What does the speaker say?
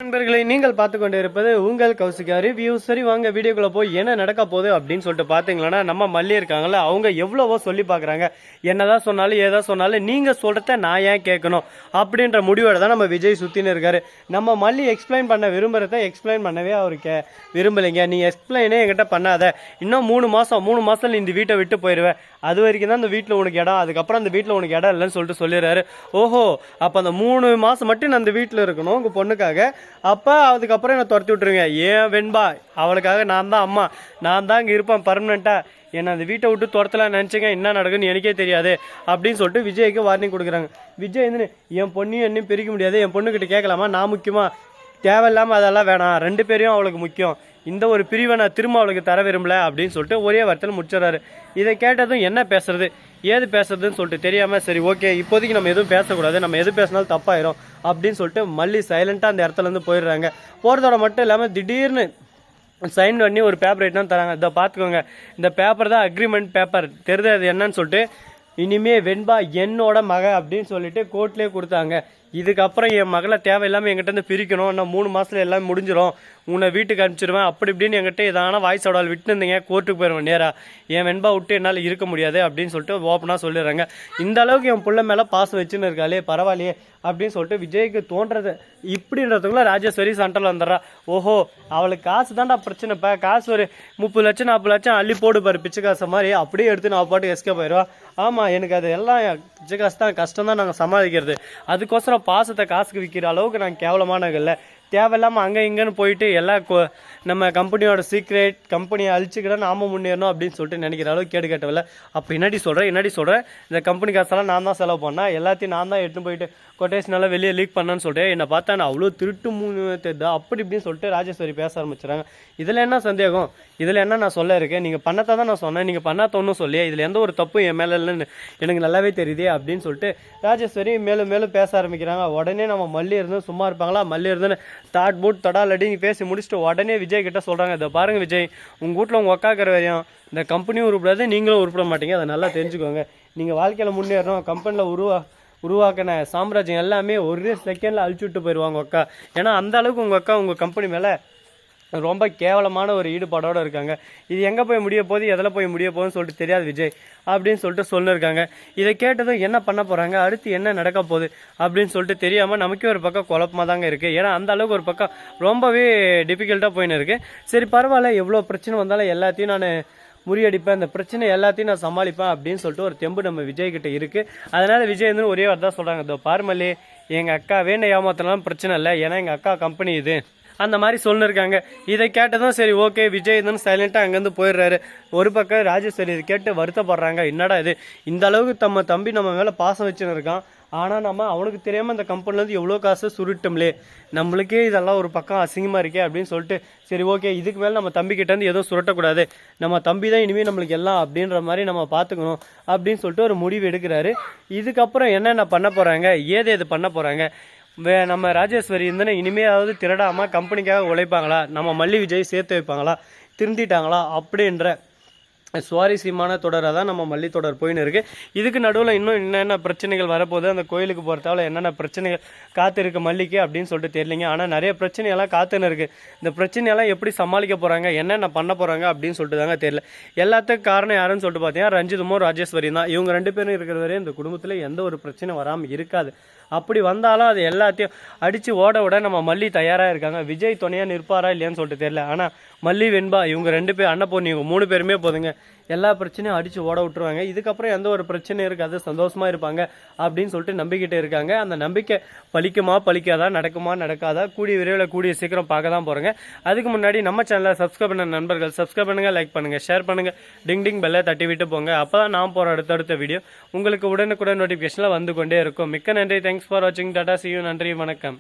நண்பர்களை நீங்கள் பார்த்து கொண்டு இருப்பது உங்கள் கௌசிகா ரிவ்யூ. சரி வாங்க வீடியோக்குள்ள போய் என்ன நடக்க போகுது அப்படின்னு சொல்லிட்டு பார்த்தீங்களன்னா, நம்ம மல்லி இருக்காங்கல்ல, அவங்க எவ்வளவோ சொல்லி பார்க்குறாங்க. என்னதான் சொன்னாலும் ஏதா சொன்னாலும் நீங்கள் சொல்கிறத நான் ஏன் கேட்கணும் அப்படின்ற முடிவோட தான் நம்ம விஜய் சுற்றின்னு இருக்காரு. நம்ம மல்லி எக்ஸ்பிளைன் பண்ண விரும்புகிறத எக்ஸ்பிளைன் பண்ணவே அவருக்கு விரும்பலைங்க. நீ எக்ஸ்பிளைனே என்கிட்ட பண்ணாத, இன்னும் 3 மாதம் நீ இந்த வீட்டை விட்டு போயிடுவேன், அது வரைக்கும் தான் இந்த வீட்டில் உனக்கு இடம், அதுக்கப்புறம் அந்த வீட்டில் உனக்கு இடம் இல்லைன்னு சொல்லிட்டு சொல்லிடுறாரு. ஓஹோ, அப்போ அந்த 3 மாதம் மட்டும் நான் அந்த வீட்டில் இருக்கணும் உங்கள் பொண்ணுக்காக, அப்போ அதுக்கப்புறம் என்னை துரத்தி விட்டுருங்க. ஏன் வெண்பா, அவளுக்காக நான் தான் அம்மா, நான் தான் இங்கே இருப்பேன் பர்மனெண்ட்டாக, என்னை அந்த வீட்டை விட்டு துரத்தலாம் நினச்சிங்க, என்ன நடக்குன்னு எனக்கே தெரியாது அப்படின்னு சொல்லிட்டு விஜய்க்கு வார்னிங் கொடுக்குறாங்க. விஜய் வந்து என் பொண்ணையும் என்னையும் பிரிக்க முடியாது, என் பொண்ணுக்கிட்ட கேட்கலாமா, நான் முக்கியமா, தேவையில்லாமல் அதெல்லாம் வேணாம், 2 பேரையும் அவளுக்கு முக்கியம், இந்த ஒரு பிரிவை நான் திரும்ப அவளுக்கு தர விரும்பல அப்படின்னு சொல்லிட்டு ஒரே வார்த்தையில் முடிச்சிடறாரு. இதை கேட்டதும் என்ன பேசுறது ஏது பேசுறதுன்னு சொல்லிட்டு தெரியாமல், சரி ஓகே இப்போதைக்கு நம்ம எதுவும் பேசக்கூடாது, நம்ம எது பேசினாலும் தப்பாயிரும் அப்படின்னு சொல்லிட்டு மல்லி சைலண்ட்டாக அந்த இடத்துலேருந்து போயிடுறாங்க. போகிறதோட மட்டும் இல்லாமல் திடீர்னு சைன் பண்ணி ஒரு பேப்பர் ரைட்லாம் தராங்க. இதை பார்த்துக்கோங்க, இந்த பேப்பர் தான் அக்ரிமெண்ட் பேப்பர், தெரியுது அது என்னன்னு சொல்லிட்டு, இனிமே வெண்பா என்னோட மக அப்படின்னு சொல்லிட்டு கோர்ட்லேயே கொடுத்தாங்க. இதுக்கப்புறம் என் மகளை தேவையில்லாமல் என்கிட்ட இருந்து பிரிக்கணும், நான் 3 மாதத்துல எல்லாம் முடிஞ்சிடும், உன்னை வீட்டுக்கு அனுப்பிச்சிடுவேன் அப்படி இப்படின்னு என்கிட்ட எதான வாய்ஸ் அவடால் விட்டு இருந்தீங்க, கோர்ட்டுக்கு போயிடுவேன் நேராக, என் வெண்பா விட்டு என்னால் இருக்க முடியாது அப்படின்னு சொல்லிட்டு ஓப்பனாக சொல்லிடுறாங்க. இந்த அளவுக்கு என் பிள்ளை மேலே பாசம் வச்சுன்னு இருக்காளே பரவாயில்லையே அப்படின்னு சொல்லிட்டு விஜய்க்கு தோன்றது. இப்படின்றதுக்குள்ள ராஜேஸ்வரி சண்டல் வந்துடுறா. ஓஹோ, அவளுக்கு காசு தான்டா பிரச்சனைப்பா, காசு ஒரு 30 லட்சம் 40 லட்சம் அள்ளி போடு பாரு பிச்சை காசை மாதிரி, அப்படியே எடுத்து நான் பாட்டு எஸ்கேப் ஆயிடுவா. ஆமாம், எனக்கு அது எல்லாம் பிச்சை காசு தான், கஷ்டம் தான் நாங்கள் சமாளிக்கிறது, அதுக்கோசரம் பாசத்தை காசுக்கு விற்கிற அளவுக்கு நாங்கள் கேவலமானது இல்லை, தேவையில்லாமல் அங்கே இங்கேன்னு போயிட்டு எல்லாம் நம்ம கம்பெனியோட சீக்ரெட் கம்பெனியை அழிச்சுக்கிட்ட நாம முன்னேறணும் அப்படின்னு சொல்லிட்டு நினைக்கிற அளவுக்கு கேடு கேட்டவில்லை. அப்போ என்னடி சொல்கிறேன், இந்த கம்பெனி காசெல்லாம் நான் தான் செலவு பண்ணேன், எல்லாத்தையும் நான் தான் எடுத்து போயிட்டு கொட்டேஷனெல்லாம் வெளியே லீக் பண்ணேன்னு சொல்லிட்டு என்னை பார்த்தா நான் அவ்வளோ திருட்டு தெரியுதா அப்படி இப்படின்னு சொல்லிட்டு ராஜேஸ்வரி பேச ஆரம்பிச்சுறாங்க. இதில் என்ன சந்தேகம், இதில் என்ன நான் சொல்ல இருக்கேன், நீங்கள் பண்ணத்தை தான் நான் சொன்னேன், நீங்கள் பண்ணாத ஒன்றும் சொல்லியே, இதில் எந்த ஒரு தப்பும் என் மேலே இல்லைன்னு எனக்கு நல்லாவே தெரியுதே அப்படின்னு சொல்லிட்டு ராஜேஸ்வரி மேலும் மேலும் பேச ஆரம்பிக்கிறாங்க. உடனே நம்ம மல்லி இருந்து சும்மா இருப்பாங்களா, மல்லி இருந்துன்னு தாட் பூட் தடாலடி பேசி முடிச்சுட்டு உடனே விஜய் கிட்ட சொல்கிறாங்க. இதை பாருங்கள் விஜய், உங்கள் வீட்டில் உங்கள் உக்காக்கிற வரையும் இந்த கம்பெனியும் உருப்படாது, நீங்களும் உருப்பிட மாட்டீங்க, அதை நல்லா தெரிஞ்சுக்கோங்க. நீங்கள் வாழ்க்கையில் முன்னேறணும், கம்பெனியில் உருவாக்கின சாம்ராஜ்யம் எல்லாமே ஒரே செகண்டில் அழிச்சு விட்டு போயிடுவாங்க அக்கா. ஏன்னா அந்த அளவுக்கு உங்கள் அக்கா உங்கள் கம்பெனி மேலே ரொம்ப கேவலமான ஒரு ஈடுபாடோடு இருக்காங்க. இது எங்கே போய் முடிய போகுது, எதில் போய் முடிய போகுதுன்னு சொல்லிட்டு தெரியாது விஜய் அப்படின்னு சொல்லிட்டு சொல்லியிருக்காங்க. இதை கேட்டதும் என்ன பண்ண போகிறாங்க, அடுத்து என்ன நடக்க போகுது அப்படின்னு சொல்லிட்டு தெரியாமல் நமக்கே ஒரு பக்கம் குழப்பமாக தாங்க இருக்குது. ஏன்னா அந்த அளவுக்கு ஒரு பக்கம் ரொம்பவே டிஃபிகல்ட்டாக போயின்னு இருக்குது. சரி பரவாயில்ல, எவ்வளோ பிரச்சனை வந்தாலும் எல்லாத்தையும் நான் முறியடிப்பேன், இந்த பிரச்சனை எல்லாத்தையும் நான் சமாளிப்பேன் அப்படின்னு சொல்லிட்டு ஒரு தெம்பு நம்ம விஜய்கிட்ட இருக்குது. அதனால் விஜய் வந்து ஒரே வார்த்தை தான் சொல்கிறாங்க. இதோ பாருமல்லி, எங்கள் அக்கா வேணை ஏமாத்தினாலும் பிரச்சனை இல்லை, ஏன்னா எங்கள் அக்கா கம்பெனி இது அந்த மாதிரி சொல்லிருக்காங்க. இதை கேட்டதும் சரி ஓகே விஜய் தான் சைலண்ட்டாக அங்கேருந்து போயிடுறாரு. ஒரு பக்கம் ராஜேஸ்வரி இது கேட்டு வருத்தப்படுறாங்க. என்னடா இது, இந்த அளவுக்கு நம்ம தம்பி நம்ம மேலே பாசம் வச்சுன்னு இருக்கான், ஆனால் நம்ம அவனுக்கு தெரியாமல் இந்த கம்பெனிலேருந்து எவ்வளோ காசு சுருட்டோம்லே, நம்மளுக்கே இதெல்லாம் ஒரு பக்கம் அசிங்கமாக இருக்கே அப்படின்னு சொல்லிட்டு சரி ஓகே இதுக்கு மேலே நம்ம தம்பிக்கிட்டேருந்து எதுவும் சுரட்டக்கூடாது, நம்ம தம்பி தான் இனிமேல் நம்மளுக்கு எல்லாம் அப்படின்ற மாதிரி நம்ம பார்த்துக்கணும் அப்படின்னு சொல்லிட்டு ஒரு முடிவு எடுக்கிறாரு. இதுக்கப்புறம் என்னென்ன பண்ண போகிறாங்க, ஏது பண்ண போகிறாங்க, நம்ம ராஜேஸ்வரி இருந்தேன்னு இனிமேலாவது திருடாமல் கம்பெனிக்காக உழைப்பாங்களா, நம்ம மல்லி விஜய் சேர்த்து வைப்பாங்களா, திருந்திட்டாங்களா அப்படின்ற சுவாரஸ்யமான தொடராக தான் நம்ம மல்லி தொடர் போயின்னு இருக்குது. இதுக்கு நடுவில் இன்னும் என்னென்ன பிரச்சனைகள் வரப்போகுது, அந்த கோயிலுக்கு போகிறதால என்னென்ன பிரச்சனைகள் காத்து இருக்குது மல்லிக்கு அப்படின்னு சொல்லிட்டு தெரியலிங்க. ஆனால் நிறைய பிரச்சனையெல்லாம் காத்துன்னு இருக்குது. இந்த பிரச்சனையெல்லாம் எப்படி சமாளிக்க போகிறாங்க, என்னென்ன பண்ண போகிறாங்க அப்படின்னு சொல்லிட்டு தாங்க தெரியல. எல்லாத்துக்கும் காரணம் யாருன்னு சொல்லிட்டு பார்த்தீங்கன்னா ரஞ்சிதமும் ராஜேஸ்வரி தான். இவங்க 2 பேரும் இருக்கிற வரையும் இந்த குடும்பத்தில் எந்த ஒரு பிரச்சனை வராமல் இருக்காது. அப்படி வந்தாலும் அது எல்லாத்தையும் அடித்து ஓட நம்ம மல்லி தயாராக இருக்காங்க. விஜய் துணையாக நிற்பாரா இல்லையான்னு சொல்லிட்டு தெரியல. ஆனால் மல்லி வெண்பா இவங்க 2 பேர் அண்ணன் பொண்ணு, இவங்க 3 பேருமே போதுங்க, எல்லா பிரச்சனையும் அடித்து ஓட விட்டுருவாங்க. இதுக்கப்புறம் எந்த ஒரு பிரச்சனையும் இருக்காது, சந்தோஷமாக இருப்பாங்க அப்படின்னு சொல்லிட்டு நம்பிக்கிட்டே இருக்காங்க. அந்த நம்பிக்கை பலிக்குமா பலிக்காதா, நடக்குமா நடக்காதா, கூடிய விரைவில் கூடிய சீக்கிரம் பார்க்க தான் போகிறேங்க. அதுக்கு முன்னாடி நம்ம சேனலை சப்ஸ்கிரைப் பண்ண நண்பர்கள் சப்ஸ்கிரைப் பண்ணுங்கள், லைக் பண்ணுங்கள், ஷேர் பண்ணுங்கள், டிங் பெல்லை தட்டி விட்டு போங்க. அப்போ தான் நான் போகிற அடுத்தடுத்த வீடியோ உங்களுக்கு உடனுக்குடன் நோட்டிஃபிகேஷனில் வந்து கொண்டே இருக்கும். மிக்க நன்றி, தேங்க்ஸ் ஃபார் வாட்சிங், டாடா, see you, நன்றி, வணக்கம்.